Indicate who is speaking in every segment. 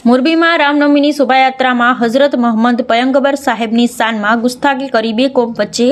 Speaker 1: મોરબીમાં રામનવમીની શોભાયાત્રામાં હઝરત મોહમ્મદ પયગંબર સાહેબની શાનમાં ગુસ્તાખી કરી બે કોમ વચ્ચે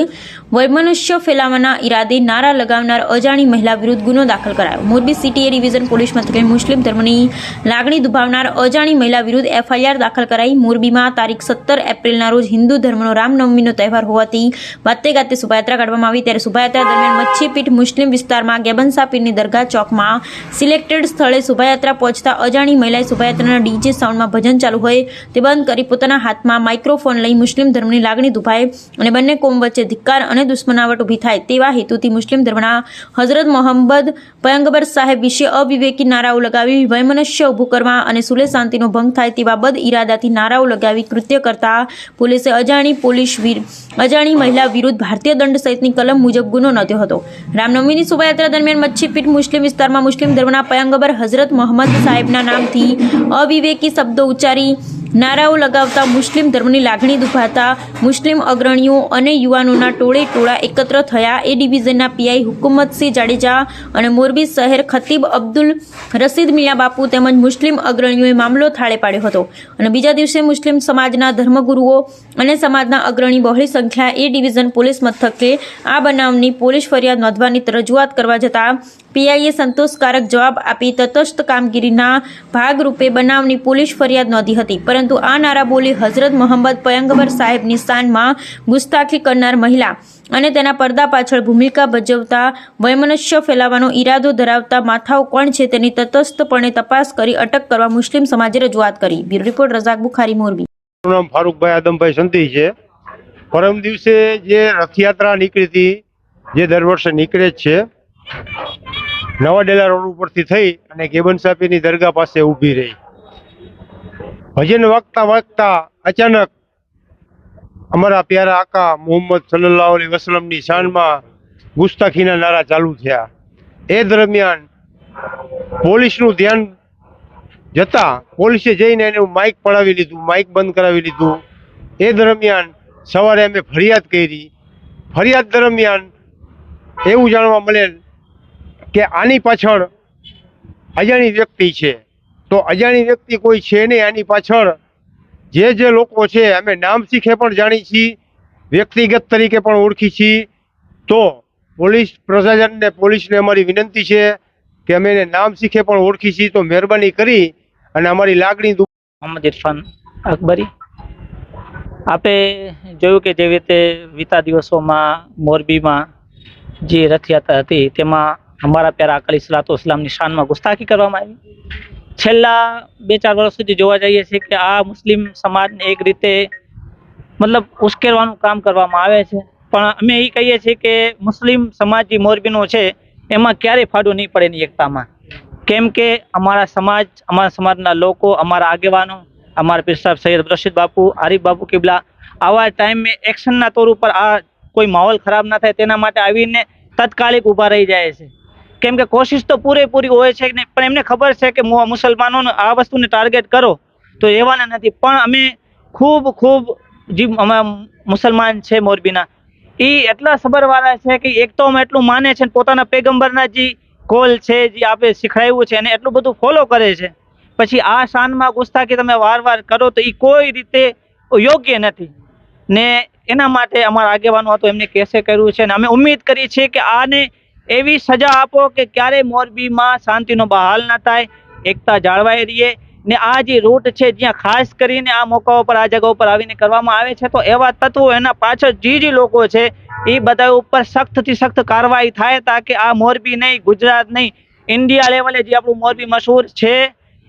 Speaker 1: વૈમનસ્ય ફેલાવવાના ઈરાદે નારા લગાવનાર અજાણી મહિલા વિરુદ્ધ ગુનો દાખલ કરાયો। મોરબી સિટી એ ડિવિઝન પોલીસ મથકે મુસ્લિમ ધર્મની લાગણી દુભાવનાર અજાણી મહિલા વિરુદ્ધ એફઆઈઆર દાખલ કરાઈ। મોરબીમાં તારીખ 17 એપ્રિલના રોજ હિન્દુ ધર્મનો રામનવમીનો તહેવાર હોવાથી વાતે ગાતે શોભાયાત્રા કાઢવામાં આવી, ત્યારે શોભાયાત્રા દરમિયાન મચ્છીપીઠ મુસ્લિમ વિસ્તારમાં ગેબનશા પીરની દરગાહ ચોકમાં સિલેક્ટેડ સ્થળે શોભાયાત્રા પહોંચતા અજાણી મહિલાએ શોભાયાત્રાના ડીજે સાઉન્ડમાં ભજન ચાલુ હોય તે બંધ કરી પોતાના હાથમાં માઇક્રોફોન લઈ મુસ્લિમ ધર્મની લાગણી દુભાય અને બંને કોમ વચ્ચે ધિક્કાર અને દુશ્મનાવટ ઊભી થાય તેવા હેતુથી મુસ્લિમ ધર્મના હઝરત મોહમ્મદ પયગંબર સાહેબ વિશે અવિવેકી નારાઓ લગાવી વૈમનસ્ય ઊભું કરવા અને સુલે શાંતિનો ભંગ થાય તેવા બદ ઇરાદાથી નારાઓ લગાવી કૃત્ય કરતા પોલીસે અજાણી મહિલા વિરુદ્ધ ભારતીય દંડ સહિતની કલમ મુજબ ગુનો નોંધ્યો હતો। રામનવમીની શોભાયાત્રા દરમિયાન મચ્છીપીઠ મુસ્લિમ વિસ્તારમાં મુસ્લિમ ધર્મના પયગંબર હઝરત મોહમ્મદ સાહેબના નામથી અવિવેકી શબ્દો ઉચ્ચારી નારાઓ લગાવતા મુસ્લિમ ધર્મની લાગણી દુભાતા મુસ્લિમ અગ્રણીઓ અને યુવાનોના ટોળે ટોળા એકત્ર થયા। એ ડિવિઝનના પીઆઈ હુકુમતસિંહ જાડેજા અને મોરબી શહેર ખતીબ અબ્દુલ રશીદ મિયા બાપુ તેમજ મુસ્લિમ અગ્રણીઓએ મામલો થાળે પાડ્યો હતો અને બીજા દિવસે મુસ્લિમ સમાજના ધર્મગુરુઓ અને સમાજના અગ્રણી બહોળી સંખ્યા એ ડિવિઝન પોલીસ મથકે આ બનાવની પોલીસ ફરિયાદ નોંધવાની રજૂઆત કરવા જતાં પીઆઈએ સંતોષકારક જવાબ આપી તટસ્થ કામગીરીના ભાગરૂપે બનાવની પોલીસ ફરિયાદ નોંધી હતી, પરંતુ આ નારા બોલી હઝરત મોહમ્મદ પયગંબર સાહેબની શાનમાં ગુસ્તાખી કરનાર મહિલા અને તેના પડદા પાછળ ભૂમિકા ભજવતા વૈમનસ્ય ફેલાવવાનો ઈરાદો ધરાવતા માથાઓ કોણ છે તેની તટસ્થપણે તપાસ કરી અટક કરવા મુસ્લિમ સમાજે રજૂઆત કરી। Bureau report Razak Bukhari, Morbi.
Speaker 2: નામ ફારૂકભાઈ આદમભાઈ સંધી છે। પરમ દિવસે જે રથયાત્રા નીકળી હતી, જે દર વર્ષે નીકળે જ છે, નવા ડેલા રોડ ઉપરથી થઈ અને ગેબનશા પીરની દરગાહ પાસે ઊભી રહી। ભજન વાગતા વાગતા અચાનક અમારા પ્યારા આકા મોહમ્મદ સલ્લલ્લાહુ અલૈહિ વસલ્લમની શાનમાં ગુસ્તાખીના નારા ચાલુ થયા। એ દરમિયાન પોલીસનું ધ્યાન જતા પોલીસે જઈને એનું માઇક પડાવી લીધું, માઇક બંધ કરાવી લીધું। એ દરમિયાન સવારે અમે ફરિયાદ કરી। ફરિયાદ દરમિયાન એવું જાણવા મળેલ કે આની પાછળ અજાણી વ્યક્તિ છે। તો અજાણી વ્યક્તિ કોઈ છે નહીં, આની પાછળ જે લોકો છે અમે નામ શીખે પણ જાણી છીએ, વ્યક્તિગત તરીકે પણ ઓળખી છીએ। તો પોલીસ પ્રશાસનને પોલીસને અમારી વિનંતી છે કે અમે એને નામ શીખે પણ ઓળખી છીએ, તો મહેરબાની કરી અને અમારી લાગણી
Speaker 3: મોહમ્મદ ઇરફાન અકબરી। આપણે જોયું કે જેવી રીતે વીતા દિવસોમાં મોરબીમાં જે રથયાત્રા હતી તેમાં અમારા પ્યારા અકાલી સલાતો ઇસ્લામની શાનમાં ગુસ્તાખી કરવામાં આવી। છેલ્લા 2-4 વર્ષ સુધી જોવા જઈએ છીએ કે આ મુસ્લિમ સમાજને એક રીતે મતલબ ઉશ્કેરવાનું કામ કરવામાં આવે છે, પણ અમે એ કહીએ છીએ કે મુસ્લિમ સમાજ જે મોરબીનો છે એમાં ક્યારેય ફાડો નહીં પડે એની એકતામાં, કેમ કે અમારા સમાજના લોકો, અમારા આગેવાનો, અમારા પીર સાહેબ સૈયદ રશીદ બાપુ, આરીફ બાપુ કિબલા આવા ટાઈમે એક્શનના તौर ઉપર આ કોઈ માહોલ ખરાબ ના થાય તેના માટે આવીને તાત્કાલિક ઊભા રહી જાય છે, કેમ કે કોશિશ તો પૂરેપૂરી હોય છે ને, પણ એમને ખબર છે કે મુસલમાનોને આ વસ્તુને ટાર્ગેટ કરો તો રહેવાના નથી। પણ અમે ખૂબ જે અમે મુસલમાન છે મોરબીના એ એટલા સબરવાળા છે કે એક તો અમે એટલું માને છે, પોતાના પેગમ્બરના જે કોલ છે, જે આપણે શીખડાવ્યું છે એને એટલું બધું ફોલો કરે છે, પછી આ શાનમાં ગુસ્તાખી તમે વાર કરો તો એ કોઈ રીતે યોગ્ય નથી ને એના માટે અમારા આગેવાનો હતો એમને કેસે કર્યું છે અને અમે ઉમ્મીદ કરી છે કે આને એવી સજા આપો કે ક્યારે મોરબીમાં શાંતિનો બહાલ ના થાય, એકતા જાળવાઈ રહીએ ને આ જે રૂટ છે જ્યાં ખાસ કરીને આ મોકાઓ પર આ જગ્યા ઉપર આવીને કરવામાં આવે છે, તો એવા તત્વો એના પાછળ જે લોકો છે એ બધા ઉપર સખ્તથી સખ્ત કાર્યવાહી થાય, તાકે આ મોરબી નહીં, ગુજરાત નહીં, ઇન્ડિયા લેવલે જે આપણું મોરબી મશહૂર છે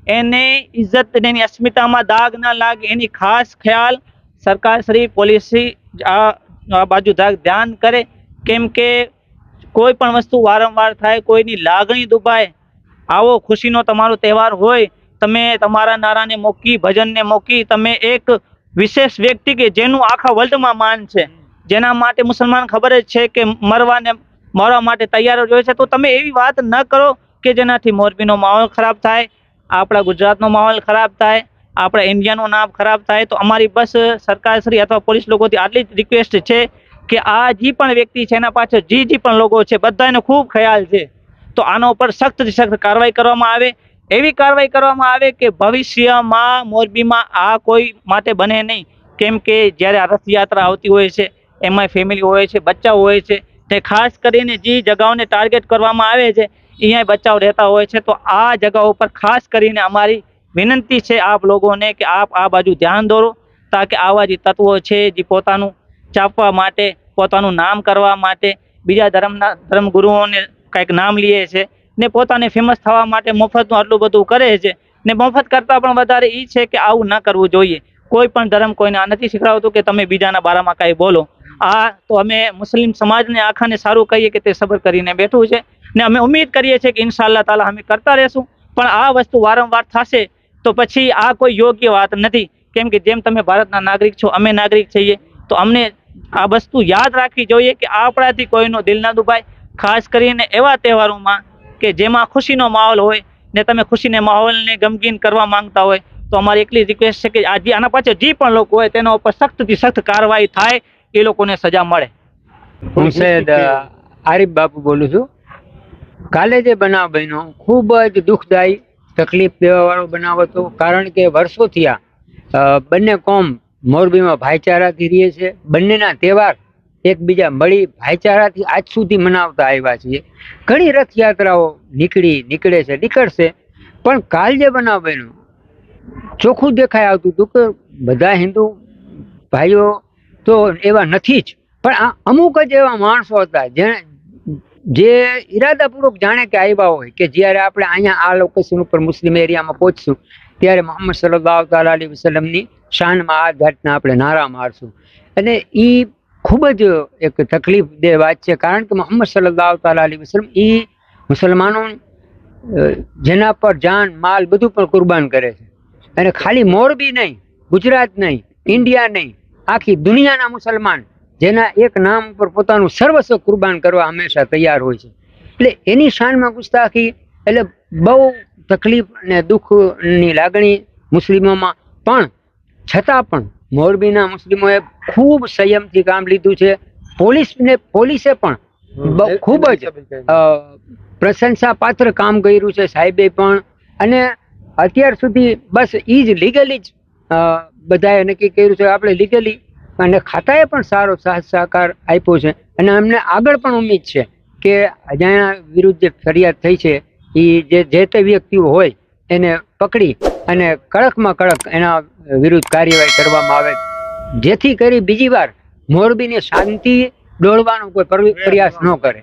Speaker 3: એને ઇજ્જત ને એની અસ્મિતામાં દાગ ના લાગે એની ખાસ ખ્યાલ સરકાર શ્રી પોલિસી આ બાજુ ધ્યાન કરે, કેમ કે કોઈ પણ વસ્તુ વારંવાર થાય, કોઈની લાગણી દુભાય। આવો ખુશીનો તમારો તહેવાર હોય, તમે તમારા નારાને મૂકી, ભજનને મૂકી, તમે એક વિશેષ વ્યક્તિ કે જેનું આખા વર્લ્ડમાં માન છે, જેના માટે મુસલમાન ખબર જ છે કે મરવા માટે તૈયાર જ હોય છે, તો તમે એવી વાત ન કરો કે જેનાથી મોરબીનો માહોલ ખરાબ થાય, આપણા ગુજરાતનો માહોલ ખરાબ થાય, આપણા ઇન્ડિયાનું નામ ખરાબ થાય। તો અમારી બસ સરકારશ્રી અથવા પોલીસ લોકોથી આટલી જ રિક્વેસ્ટ છે કે આ જે પણ વ્યક્તિ છે એના પાછળ જે પણ લોકો છે બધાને ખૂબ ખ્યાલ છે, તો આના ઉપર સખ્તથી સખ્ત કાર્યવાહી કરવામાં આવે, એવી કાર્યવાહી કરવામાં આવે કે ભવિષ્યમાં મોરબીમાં આ કોઈ માટે બને નહીં. કેમ કે જ્યારે આ રથયાત્રા આવતી હોય છે એમાં ફેમિલી હોય છે, બચ્ચાઓ હોય છે, તે ખાસ કરીને જે જગાઓને ટાર્ગેટ કરવામાં આવે છે અહીંયા બચ્ચાઓ રહેતા હોય છે. તો આ જગાઓ પર ખાસ કરીને અમારી વિનંતી છે આપ લોકોને કે આપ આ બાજુ ધ્યાન દોરો, તાકે આવા જે તત્વો છે જે પોતાનું ચાપવા માટે, પોતાનું નામ કરવા માટે, બીજા ધર્મગુરુઓને કંઈક નામ લે છે ને પોતાને ફેમસ થવા માટે મફતનું આટલું બધું કરે છે ને મફત કરતાં પણ વધારે એ છે કે આવું ન કરવું જોઈએ. કોઈ પણ ધર્મ કોઈને આ નથી શીખવાડતું કે તમે બીજાના બારામાં કાંઈ બોલો. આ તો અમે મુસ્લિમ સમાજને આખાને સારું કહીએ કે તે સબર કરીને બેઠું છે ને અમે ઉમ્મીદ કરીએ છીએ કે ઇન્શાઅલ્લાહ તાલા અમે કરતા રહેશું. પણ આ વસ્તુ વારંવાર થશે તો પછી આ કોઈ યોગ્ય વાત નથી. કેમ કે જેમ તમે ભારતના નાગરિક છો, અમે નાગરિક છીએ, તો અમને આ વસ્તુ યાદ રાખવી જોઈએ કે આપણાથી કોઈનો દિલ ના દુભાય. ખાસ કરીને એવા તહેવારોમાં કે જેમાં ખુશીનો માહોલ હોય ને તમે ખુશીને માહોલને ગમગીન કરવા માંગતા હોય તો અમારી એટલી રિક્વેસ્ટ છે કે આજે આના પાછળ જે પણ લોકો હોય તેના ઉપર સખ્તથી સખ્ત કાર્યવાહી થાય, એ લોકોને સજા મળે.
Speaker 4: હું સૈયદ આરિફ બાપુ બોલું છું. કાલે જે બનાવ બન્યો ખૂબ જ દુઃખદાયી, તકલીફ દેવાવાળો બનાવ હતો. કારણ કે વર્ષોથી આ બંને કોમ મોરબીમાં ભાઈચારાથી રહીએ છે. બંનેના તહેવાર એકબીજા મળી ભાઈચારાથી આજ સુધી મનાવતા આવ્યા છીએ. ઘણી રથયાત્રાઓ નીકળે છે, નીકળશે, પણ કાલ જે બનાવ બન્યો ચોખ્ખું દેખાઈ આવતું હતું કે બધા હિન્દુ ભાઈઓ તો એવા નથી જ, પણ આ અમુક જ એવા માણસો હતા જે ઈરાદાપૂર્વક જાણે કે આવ્યા હોય કે જ્યારે આપણે અહીંયા આ લોકેશન ઉપર મુસ્લિમ એરિયામાં પહોંચશું ત્યારે મોહમ્મદ સલ્લલ્લાહુ તાલા અલૈહિ વસલ્લમની શાનમાં આ જાતના આપણે નારા મારશું. અને એ ખૂબ જ એક તકલીફ દે વાત છે. કારણ કે મોહમ્મદ સલ્લલ્લાહુ તાલા અલૈહિ વસલ્લમ એ મુસલમાનો જેના પર જાન માલ બધું પણ કુરબાન કરે છે. અને ખાલી મોરબી નહીં, ગુજરાત નહીં, ઇન્ડિયા નહીં, આખી દુનિયાના મુસલમાન જેના એક નામ ઉપર પોતાનું સર્વસ્વ કુરબાન કરવા હંમેશા તૈયાર હોય છે. એટલે એની શાનમાં ગુસ્તાખી એટલે બહુ તકલીફ અને દુઃખની લાગણી મુસ્લિમોમાં, પણ છતાં પણ મોરબીના મુસ્લિમોએ ખૂબ સંયમથી કામ લીધું છે. પોલીસે પણ ખૂબ જ પ્રશંસાપાત્ર કામ કર્યું છે, સાહેબે પણ. અને અત્યાર સુધી બસ એ જ લીગલી જ બધાએ નક્કી કર્યું છે આપણે લીગલી, અને ખાતાએ પણ સારો સાથ સહકાર આપ્યો છે. અને અમને આગળ પણ ઉમ્મીદ છે કે જેના વિરુદ્ધ જે ફરિયાદ થઈ છે એ જે તે વ્યક્તિઓ હોય એને પકડી અને કડકમાં કડક એના વિરુદ્ધ કાર્યવાહી કરવામાં આવે, જેથી કરી બીજી વાર મોરબીને શાંતિ ડોળવાનો કોઈ પ્રયાસ ન કરે.